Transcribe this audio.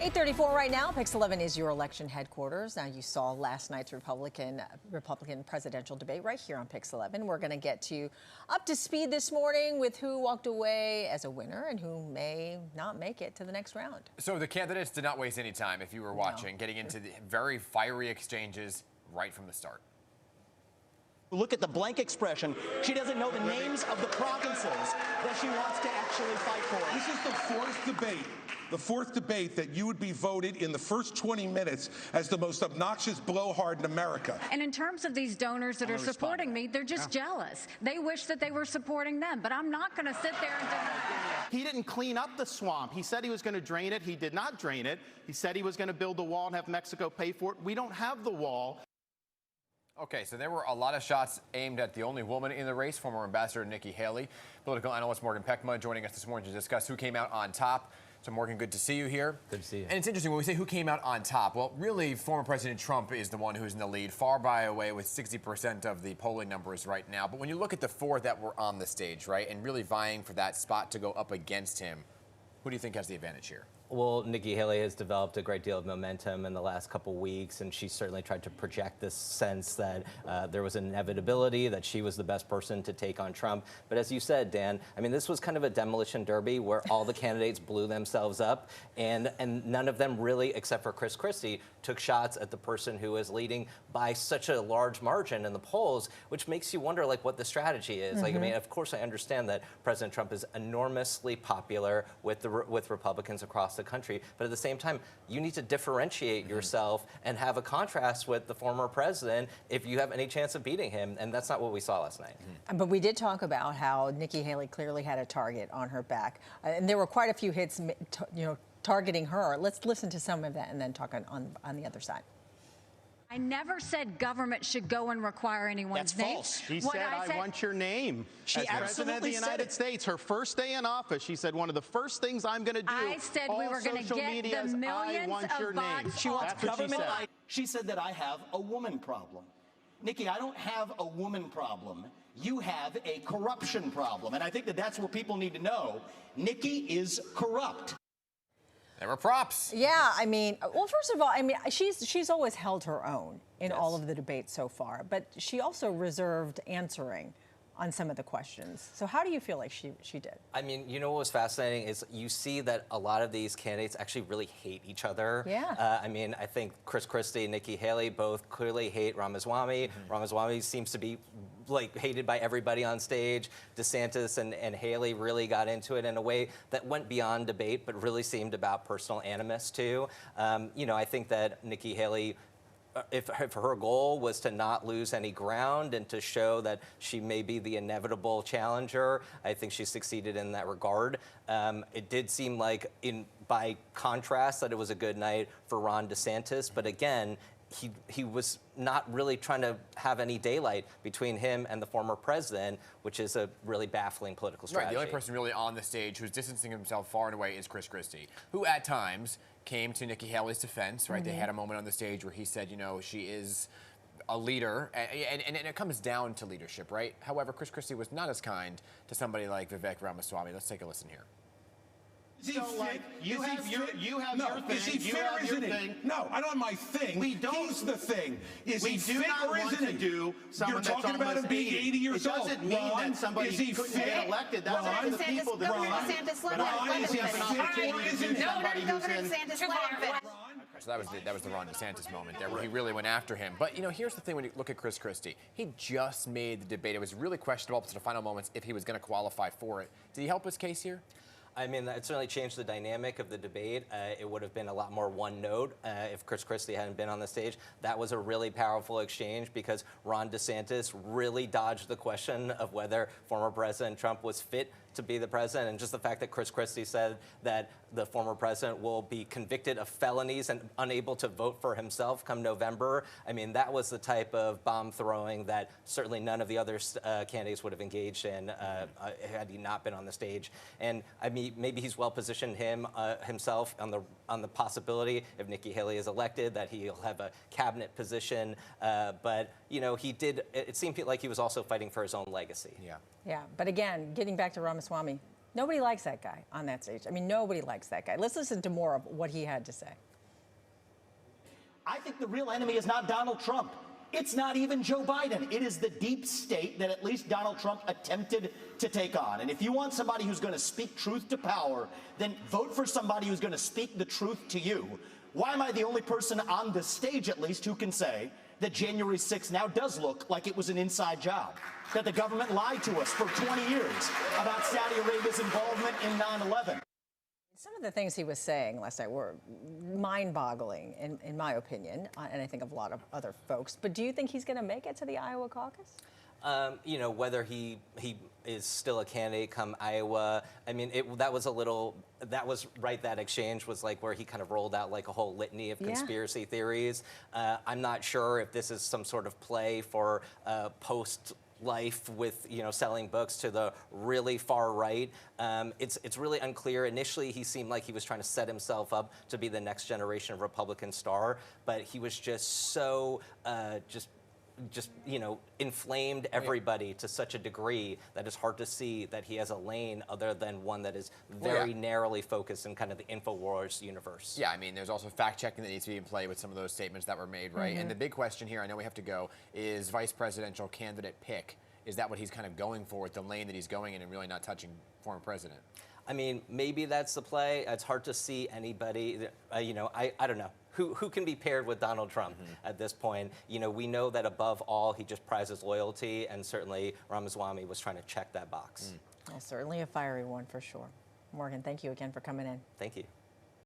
8:34 right now. Pix 11 is your election headquarters. Now, you saw last night's Republican presidential debate right here on Pix 11. We're going to get you up to speed this morning with who walked away as a winner and who may not make it to the next round. So the candidates did not waste any time, if you were watching, getting into the very fiery exchanges right from the start. Look at the blank expression. She doesn't know the names of the provinces that she wants to actually fight for. This is the fourth debate that you would be voted in the first 20 minutes as the most obnoxious blowhard in America. And in terms of these donors that are supporting me, they're just jealous. They wish that they were supporting them, but I'm not going to sit there and deny it. He didn't clean up the swamp. He said he was going to drain it. He did not drain it. He said he was going to build the wall and have Mexico pay for it. We don't have the wall. Okay, so there were a lot of shots aimed at the only woman in the race, former Ambassador Nikki Haley. Political analyst Morgan Pehme joining us this morning to discuss who came out on top. So, Morgan, good to see you here. Good to see you. And it's interesting, when we say who came out on top, well, really, former President Trump is the one who's in the lead, far by away with 60% of the polling numbers right now. But when you look at the four that were on the stage, right, and really vying for that spot to go up against him, who do you think has the advantage here? Well, Nikki Haley has developed a great deal of momentum in the last couple weeks, and she certainly tried to project this sense that there was an inevitability that she was the best person to take on Trump. But as you said, Dan, I mean, this was kind of a demolition derby where all the candidates blew themselves up, and none of them really, except for Chris Christie, took shots at the person who is leading by such a large margin in the polls, which makes you wonder, like, what the strategy is. Like, I mean, of course, I understand that President Trump is enormously popular with Republicans across the country, but at the same time, you need to differentiate yourself and have a contrast with the former president if you have any chance of beating him, and that's not what we saw last night. But we did talk about how Nikki Haley clearly had a target on her back, and there were quite a few hits, targeting her. Let's listen to some of that and then talk on the other side. I never said government should go and require anyone's name. That's false. She said, I want your name. She as President of the United States, her first day in office, she said, one of the first things I'm going to do, I said we were going to get the millions of votes. She wants government. She said that I have a woman problem. Nikki, I don't have a woman problem. You have a corruption problem. And I think that that's what people need to know. Nikki is corrupt. There were props. Yeah, I mean, well, first of all, I mean, she's always held her own in all of the debates so far, but she also reserved answering on some of the questions. So how do you feel like she did? I mean, you know what was fascinating is you see that a lot of these candidates actually really hate each other. Yeah. I mean, I think Chris Christie and Nikki Haley both clearly hate Ramaswamy. Ramaswamy seems to be like hated by everybody on stage. DeSantis and Haley really got into it in a way that went beyond debate, but really seemed about personal animus too. I think that Nikki Haley, if her goal was to not lose any ground and to show that she may be the inevitable challenger, I think she succeeded in that regard. It did seem like, by contrast, that it was a good night for Ron DeSantis, but again, he was not really trying to have any daylight between him and the former president, which is a really baffling political strategy. Right, the only person really on the stage who's distancing himself far and away is Chris Christie, who at times came to Nikki Haley's defense, right? They had a moment on the stage where he said, she is a leader, and it comes down to leadership, right? However, Chris Christie was not as kind to somebody like Vivek Ramaswamy. Let's take a listen here. You have your thing. Is he fair, isn't he? No, I don't have my thing. We don't. He's the thing. Is he do fit not or want isn't to he? do You're talking about him being 80 years old. It doesn't mean that somebody couldn't get elected. That's up to the people that Ron, is he fit or isn't he? Somebody who's in. So that was the Ron DeSantis moment there where he really went after him. But, here's the thing when you look at Chris Christie. He just made the debate. It was really questionable up to the final moments if he was going to qualify for it. Did he help his case here? I mean, it certainly changed the dynamic of the debate. It would have been a lot more one note if Chris Christie hadn't been on the stage. That was a really powerful exchange because Ron DeSantis really dodged the question of whether former President Trump was fit to be the president, and just the fact that Chris Christie said that the former president will be convicted of felonies and unable to vote for himself come November. I mean, that was the type of bomb throwing that certainly none of the other candidates would have engaged in had he not been on the stage. And I mean, maybe he's well positioned himself on the possibility if Nikki Haley is elected that he'll have a cabinet position. But he did. It seemed like he was also fighting for his own legacy. Yeah. But again, getting back to Ramaswamy, Nobody likes that guy on that stage. I mean, nobody likes that guy. Let's listen to more of what he had to say. I think the real enemy is not Donald Trump. It's not even Joe Biden. It is the deep state that at least Donald Trump attempted to take on. And if you want somebody who's going to speak truth to power, then vote for somebody who's going to speak the truth to you. Why am I the only person on the stage, at least, who can say that January 6th now does look like it was an inside job? That the government lied to us for 20 years about Saudi Arabia's involvement in 9/11. Some of the things he was saying last night were mind-boggling, in my opinion, and I think of a lot of other folks. But do you think he's going to make it to the Iowa caucus? You know, whether he is still a candidate come Iowa, I mean, that was right, that exchange was like where he kind of rolled out like a whole litany of conspiracy theories. I'm not sure if this is some sort of play for post life with, you know, selling books to the really far right. It's really unclear. Initially, he seemed like he was trying to set himself up to be the next generation of Republican star, but he was just so just you know, inflamed everybody to such a degree that it's hard to see that he has a lane other than one that is very narrowly focused in kind of the InfoWars universe. Yeah, I mean, there's also fact-checking that needs to be in play with some of those statements that were made, right? And the big question here, I know we have to go, is vice presidential candidate pick. Is that what he's kind of going for with the lane that he's going in and really not touching former president? I mean, maybe that's the play. It's hard to see anybody, you know, I don't know. Who can be paired with Donald Trump at this point? You know, we know that above all, he just prizes loyalty, and certainly Ramaswamy was trying to check that box. Well, certainly a fiery one for sure. Morgan, thank you again for coming in. Thank you.